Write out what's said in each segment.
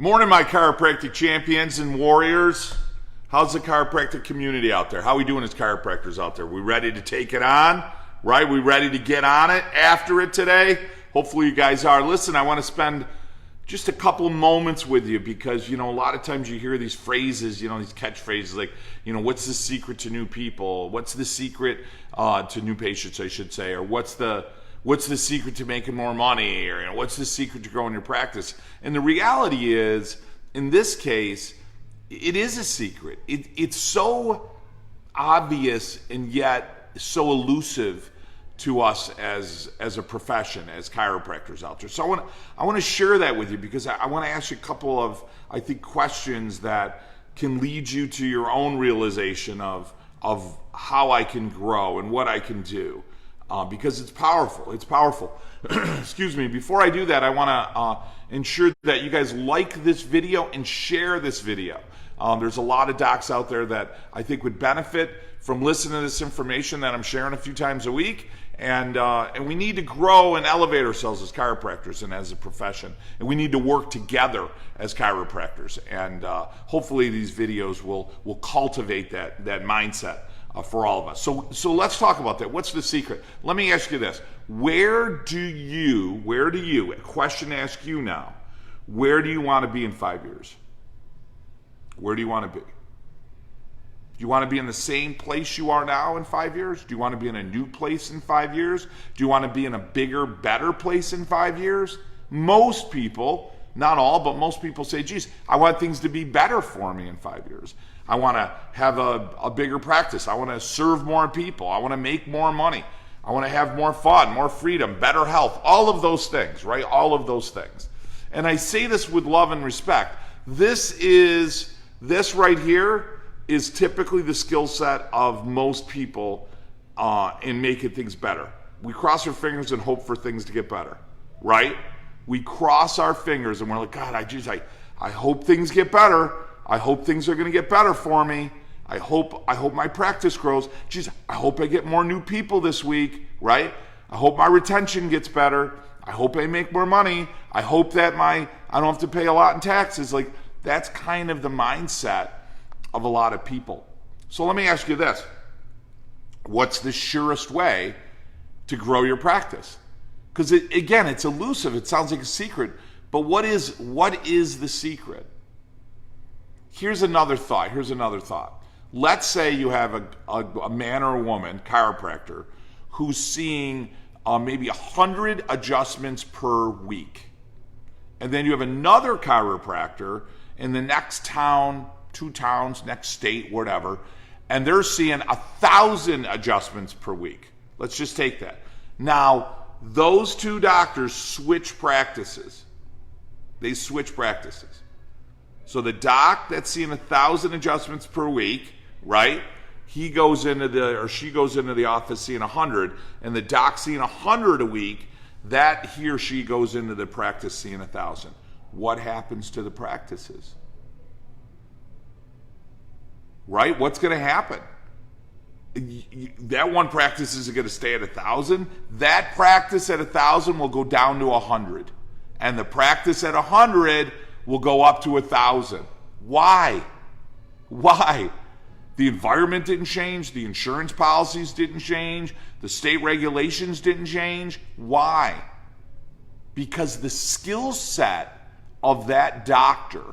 Morning, my chiropractic champions and warriors. How's the chiropractic community out there? How are we doing as chiropractors out there? We ready to take it on? Right? We ready to get on it after it today? Hopefully you guys are. Listen, I want to spend just a couple moments with you because, a lot of times you hear these phrases, these catchphrases like, what's the secret to new people? What's the secret to new patients, I should say? Or what's the secret to making more money? Or what's the secret to growing your practice? And the reality is, in this case, it is a secret. It's so obvious and yet so elusive to us as a profession, as chiropractors out there. So I want to share that with you because I want to ask you a couple of, I think, questions that can lead you to your own realization of how I can grow and what I can do. Because it's powerful. It's powerful. Excuse me. Before I do that, I want to ensure that you guys like this video and share this video. There's a lot of docs out there that I think would benefit from listening to this information that I'm sharing a few times a week. And we need to grow and elevate ourselves as chiropractors and as a profession. And we need to work together as chiropractors. And hopefully these videos will cultivate that mindset for all of us. So let's talk about that. What's the secret? Let me ask you this. Where do you, a question to ask you now, where do you want to be in 5 years? Where do you want to be? Do you want to be in the same place you are now in 5 years? Do you want to be in a new place in 5 years? Do you want to be in a bigger, better place in 5 years? Most people, not all, but most people say, geez, I want things to be better for me in 5 years. I want to have a bigger practice. I want to serve more people. I want to make more money. I want to have more fun, more freedom, better health, all of those things, right? All of those things. And I say this with love and respect. This right here is typically the skill set of most people in making things better. We cross our fingers and hope for things to get better, right? We cross our fingers and we're like, God, I hope things get better. I hope things are going to get better for me. I hope my practice grows. Geez, I hope I get more new people this week, right? I hope my retention gets better. I hope I make more money. I hope that I don't have to pay a lot in taxes. Like, that's kind of the mindset of a lot of people. So let me ask you this. What's the surest way to grow your practice? Because again, it's elusive. It sounds like a secret. But what is the secret? Here's another thought. Let's say you have a man or a woman, chiropractor, who's seeing maybe 100 adjustments per week. And then you have another chiropractor in the next town, 2 towns, next state, whatever, and they're seeing 1,000 adjustments per week. Let's just take that. Now, those 2 doctors switch practices. They switch practices. So the doc that's seeing 1,000 adjustments per week, right? She goes into the office seeing 100, and the doc seeing 100 a week, that he or she goes into the practice seeing 1,000. What happens to the practices? Right? What's going to happen? That one practice isn't going to stay at 1,000. That practice at 1,000 will go down to 100. And the practice at 100 will go up to 1,000. Why? The environment didn't change. The insurance policies didn't change. The state regulations didn't change. Why? Because the skill set of that doctor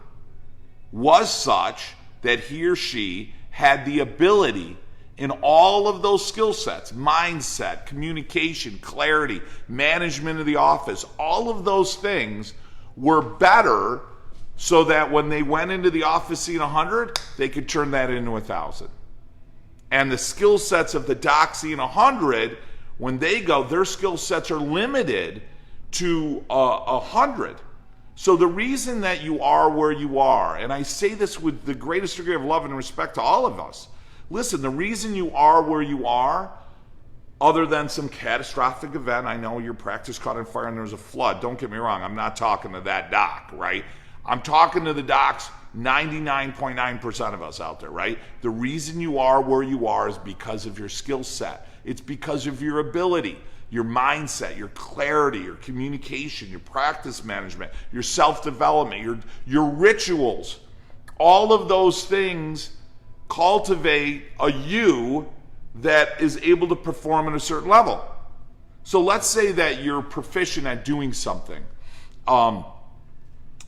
was such that he or she had the ability in all of those skill sets, mindset, communication, clarity, management of the office, all of those things were better so that when they went into the office seeing 100, they could turn that into 1,000. And the skill sets of the doc seeing 100, when they go, their skill sets are limited to 100. So the reason that you are where you are, and I say this with the greatest degree of love and respect to all of us, listen, the reason you are where you are, other than some catastrophic event, I know your practice caught on fire and there was a flood. Don't get me wrong, I'm not talking to that doc, right? I'm talking to the docs, 99.9% of us out there, right? The reason you are where you are is because of your skill set. It's because of your ability. your mindset, your clarity, your communication, your practice management, your self-development, your rituals. All of those things cultivate a you that is able to perform at a certain level. So let's say that you're proficient at doing something.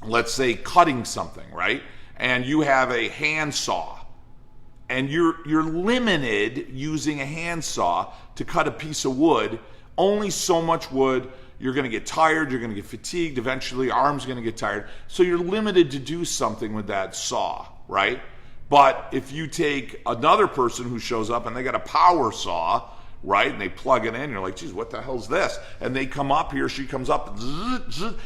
Let's say cutting something, right? And you have a handsaw. And you're limited using a handsaw to cut a piece of wood. Only so much wood. You're going to get tired. You're going to get fatigued. Eventually, your arm's going to get tired. So you're limited to do something with that saw, right? But if you take another person who shows up and they got a power saw, right, and they plug it in, you're like, geez, what the hell's this? And they come up, he or she comes up,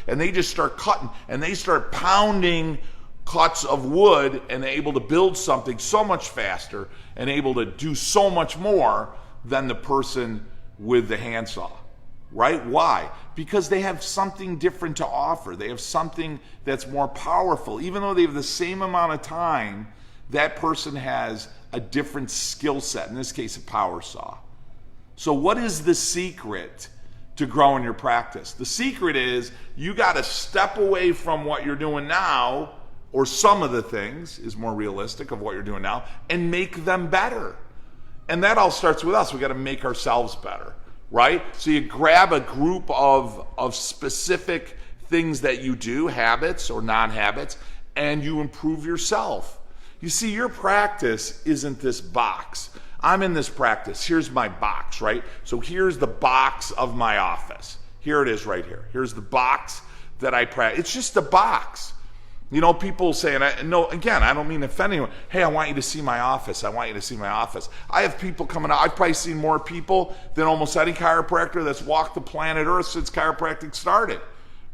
and they just start cutting, and they start pounding cuts of wood, and they're able to build something so much faster and able to do so much more than the person with the handsaw, right? Why? Because they have something different to offer. They have something that's more powerful. Even though they have the same amount of time, that person has a different skill set, in this case, a power saw. So what is the secret to growing your practice? The secret is you got to step away from what you're doing now, or some of the things is more realistic of what you're doing now, and make them better. And that all starts with us. We got to make ourselves better, right? So you grab a group of specific things that you do, habits or non-habits, and you improve yourself. You see, your practice isn't this box. I'm in this practice. Here's my box, right? So here's the box of my office. Here it is right here. Here's the box that I practice. It's just a box. You know, people say, and I don't mean to offend anyone. Hey, I want you to see my office. I want you to see my office. I have people coming out. I've probably seen more people than almost any chiropractor that's walked the planet Earth since chiropractic started,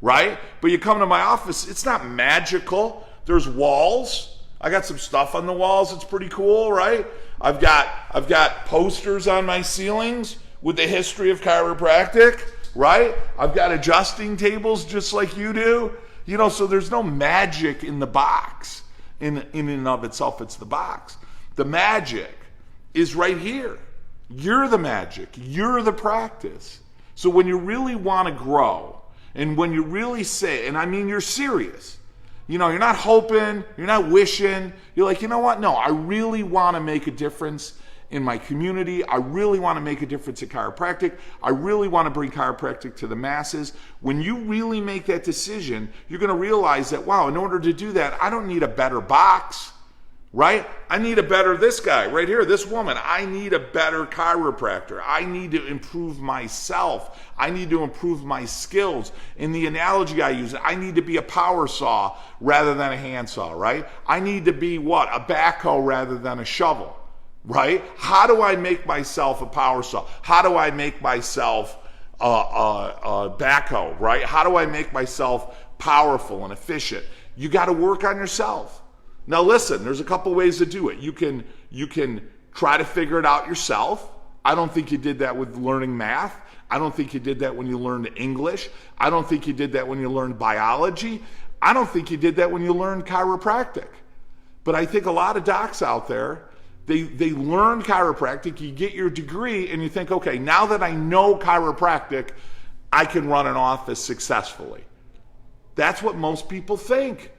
right? But you come to my office, it's not magical. There's walls. I got some stuff on the walls. It's pretty cool, right? I've got posters on my ceilings with the history of chiropractic, right? I've got adjusting tables just like you do. You know, so there's no magic in the box. In and of itself, it's the box. The magic is right here. You're the magic. You're the practice. So when you really want to grow, and when you really say, and I mean you're serious, you know, you're not hoping, you're not wishing, you're like, you know what? No, I really want to make a difference in my community. I really want to make a difference in chiropractic. I really want to bring chiropractic to the masses. When you really make that decision, you're going to realize that, wow, in order to do that, I don't need a better box, right? I need a better, this guy right here, this woman. I need a better chiropractor. I need to improve myself. I need to improve my skills. In the analogy I use, I need to be a power saw rather than a handsaw, right? I need to be what? A backhoe rather than a shovel. Right? How do I make myself a power saw? How do I make myself a backhoe? Right? How do I make myself powerful and efficient? You got to work on yourself. Now listen, there's a couple ways to do it. You can try to figure it out yourself. I don't think you did that with learning math. I don't think you did that when you learned English. I don't think you did that when you learned biology. I don't think you did that when you learned chiropractic. But I think a lot of docs out there, They learn chiropractic, you get your degree, and you think, okay, now that I know chiropractic, I can run an office successfully. That's what most people think.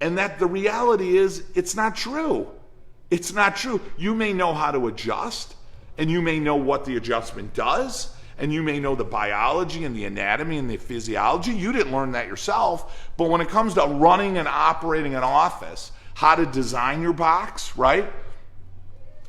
And that the reality is, it's not true. It's not true. You may know how to adjust, and you may know what the adjustment does, and you may know the biology and the anatomy and the physiology. You didn't learn that yourself. But when it comes to running and operating an office, how to design your box, right?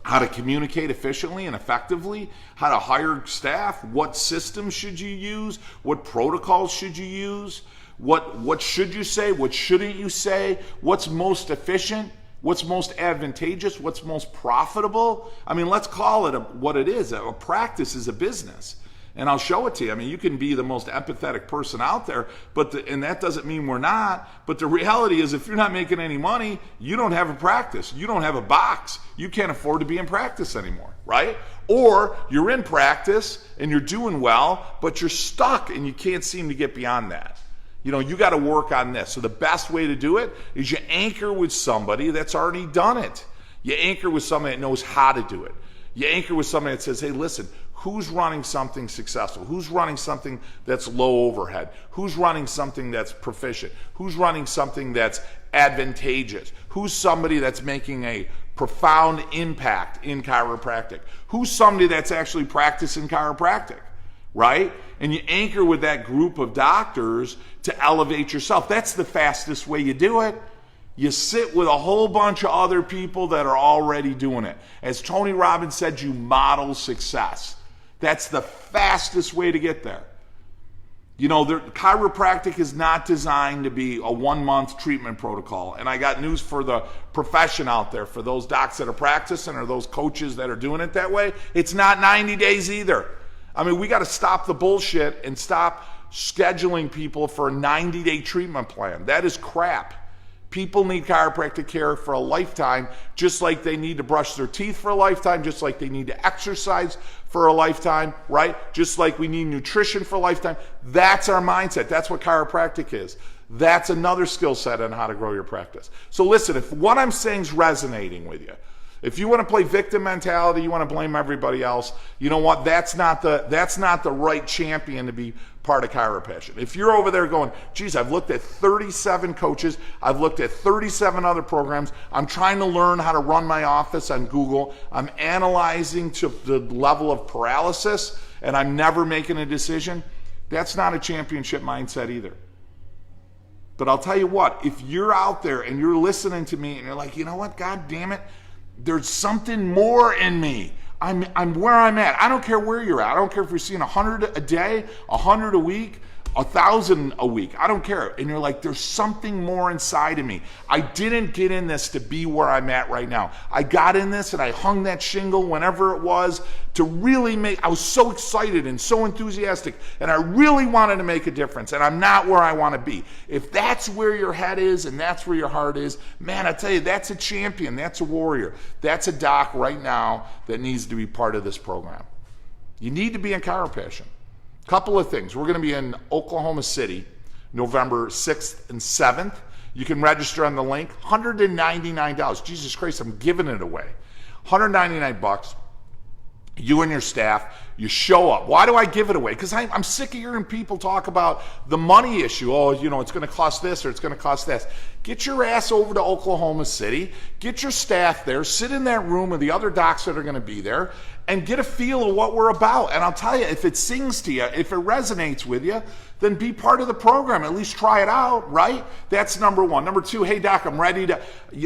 How to communicate efficiently and effectively, how to hire staff, what systems should you use, what protocols should you use, what should you say, what shouldn't you say, what's most efficient, what's most advantageous, what's most profitable. I mean, let's call it what it is. A practice is a business. And I'll show it to you. I mean, you can be the most empathetic person out there, and that doesn't mean we're not. But the reality is, if you're not making any money, you don't have a practice. You don't have a box. You can't afford to be in practice anymore, right? Or you're in practice and you're doing well, but you're stuck and you can't seem to get beyond that. You know, you got to work on this. So the best way to do it is you anchor with somebody that's already done it. You anchor with somebody that knows how to do it. You anchor with somebody that says, hey, listen, Who's running something successful? Who's running something that's low overhead? Who's running something that's proficient? Who's running something that's advantageous? Who's somebody that's making a profound impact in chiropractic? Who's somebody that's actually practicing chiropractic, right? And you anchor with that group of doctors to elevate yourself. That's the fastest way you do it. You sit with a whole bunch of other people that are already doing it. As Tony Robbins said, you model success. That's the fastest way to get there. You know, chiropractic is not designed to be a 1-month treatment protocol. And I got news for the profession out there, for those docs that are practicing or those coaches that are doing it that way. It's not 90 days either. I mean, we got to stop the bullshit and stop scheduling people for a 90-day treatment plan. That is crap. People need chiropractic care for a lifetime, just like they need to brush their teeth for a lifetime, just like they need to exercise for a lifetime, right? Just like we need nutrition for a lifetime. That's our mindset. That's what chiropractic is. That's another skill set on how to grow your practice. So listen, if what I'm saying is resonating with you, if you want to play victim mentality, you want to blame everybody else, you know what? That's not the right champion to be part of Chiropassion. If you're over there going, geez, I've looked at 37 coaches, I've looked at 37 other programs, I'm trying to learn how to run my office on Google, I'm analyzing to the level of paralysis, and I'm never making a decision, that's not a championship mindset either. But I'll tell you what, if you're out there and you're listening to me and you're like, you know what, God damn it, there's something more in me. I'm where I'm at. I don't care where you're at. I don't care if you're seeing 100 a day, 100 a week, 1,000 a week. I don't care. And you're like, there's something more inside of me. I didn't get in this to be where I'm at right now. I got in this and I hung that shingle whenever it was to really I was so excited and so enthusiastic and I really wanted to make a difference and I'm not where I want to be. If that's where your head is and that's where your heart is, man, I tell you, that's a champion. That's a warrior. That's a doc right now that needs to be part of this program. You need to be in Chiropassion. Couple of things. We're going to be in Oklahoma City, November 6th and 7th. You can register on the link. $199. Jesus Christ, I'm giving it away. $199. You and your staff, you show up. Why do I give it away? Because I'm sick of hearing people talk about the money issue. Oh, you know, it's going to cost this or it's going to cost this. Get your ass over to Oklahoma City. Get your staff there. Sit in that room with the other docs that are going to be there and get a feel of what we're about. And I'll tell you, if it sings to you, if it resonates with you, then be part of the program. At least try it out, right? That's number one. Number two, hey, Doc, I'm ready to,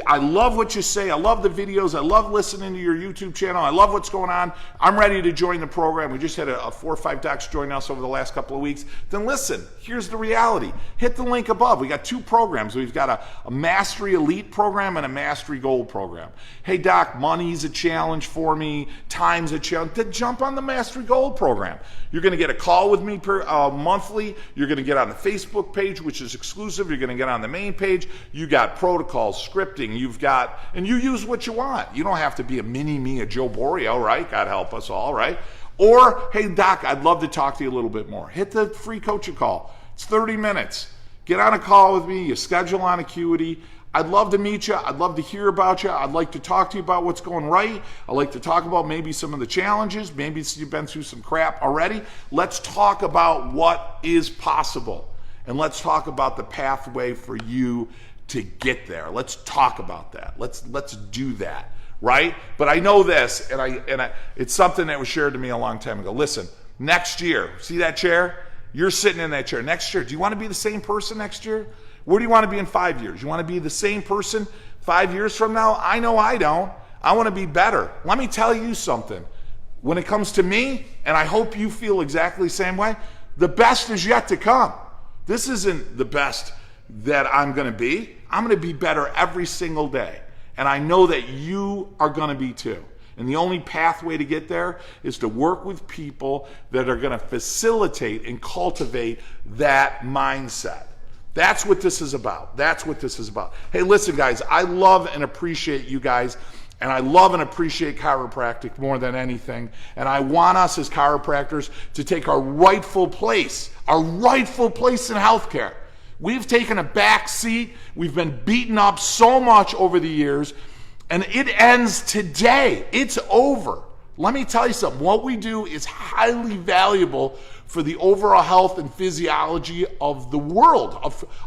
I love what you say. I love the videos. I love listening to your YouTube channel. I love what's going on. I'm ready to join the program. We just had a 4 or 5 docs join us over the last couple of weeks. Then listen, here's the reality. Hit the link above. We got 2 programs. We've got a Mastery Elite program and a Mastery Gold program. Hey, Doc, money's a challenge for me. Time's a challenge. Then jump on the Mastery Gold program. You're going to get a call with me monthly. You're going to get on the Facebook page, which is exclusive. You're going to get on the main page. You got protocols, scripting. You've got, and you use what you want. You don't have to be a mini-me, a Joe Borio, right? God help us all, right? Or, hey, Doc, I'd love to talk to you a little bit more. Hit the free coaching call. It's 30 minutes. Get on a call with me. You schedule on Acuity. I'd love to meet you. I'd love to hear about you. I'd like to talk to you about what's going right. I'd like to talk about maybe some of the challenges. Maybe you've been through some crap already. Let's talk about what is possible. And let's talk about the pathway for you to get there. Let's talk about that. Let's do that, right? But I know this, and it's something that was shared to me a long time ago. Listen, next year, see that chair? You're sitting in that chair. Next year, do you want to be the same person next year? Where do you want to be in 5 years? You want to be the same person 5 years from now? I know I don't. I want to be better. Let me tell you something. When it comes to me, and I hope you feel exactly the same way, the best is yet to come. This isn't the best that I'm going to be. I'm going to be better every single day. And I know that you are going to be too. And the only pathway to get there is to work with people that are going to facilitate and cultivate that mindset. That's what this is about. That's what this is about. Hey, listen, guys, I love and appreciate you guys, and I love and appreciate chiropractic more than anything. And I want us as chiropractors to take our rightful place in healthcare. We've taken a back seat. We've been beaten up so much over the years, and it ends today. It's over. Let me tell you something. What we do is highly valuable for the overall health and physiology of the world,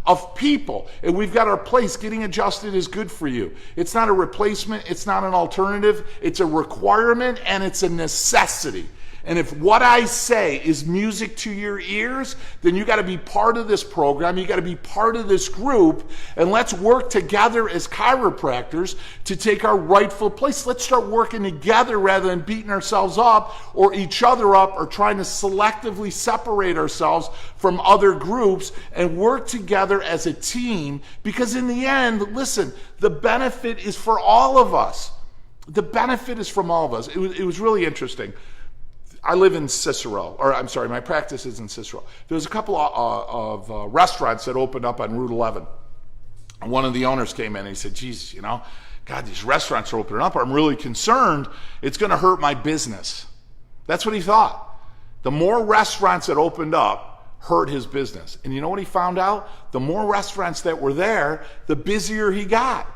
of people. And we've got our place. Getting adjusted is good for you. It's not a replacement. It's not an alternative. It's a requirement, and it's a necessity. And if what I say is music to your ears, then you got to be part of this program. You got to be part of this group. And let's work together as chiropractors to take our rightful place. Let's start working together rather than beating ourselves up or each other up or trying to selectively separate ourselves from other groups, and work together as a team. Because in the end, listen, the benefit is for all of us. The benefit is from all of us. It was really interesting. I live in Cicero, or I'm sorry, my practice is in Cicero. There was a couple of restaurants that opened up on Route 11. And one of the owners came in and he said, geez, God, these restaurants are opening up. I'm really concerned it's going to hurt my business. That's what he thought. The more restaurants that opened up hurt his business. And you know what he found out? The more restaurants that were there, the busier he got.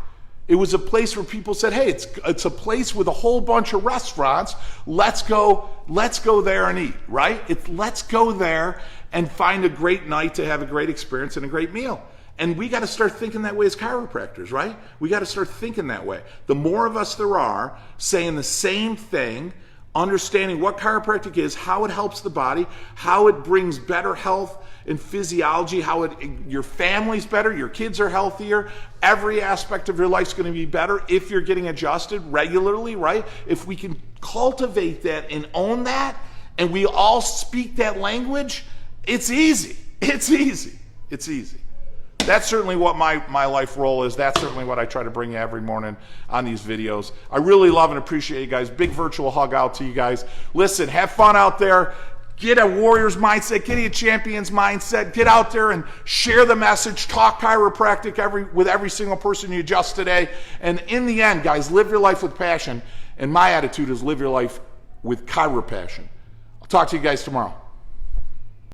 It was a place where people said, hey, it's a place with a whole bunch of restaurants. Let's go there and eat, right? Let's go there and find a great night to have a great experience and a great meal. And we got to start thinking that way as chiropractors, right? We got to start thinking that way. The more of us there are saying the same thing, understanding what chiropractic is, how it helps the body, how it brings better health and physiology, how your family's better, your kids are healthier, every aspect of your life's going to be better if you're getting adjusted regularly, right? If we can cultivate that and own that, and we all speak that language, it's easy. It's easy. It's easy. That's certainly what my life role is. That's certainly what I try to bring you every morning on these videos. I really love and appreciate you guys. Big virtual hug out to you guys. Listen, have fun out there. Get a warrior's mindset. Get a champion's mindset. Get out there and share the message. Talk chiropractic with every single person you adjust today. And in the end, guys, live your life with passion. And my attitude is live your life with chiropassion. I'll talk to you guys tomorrow.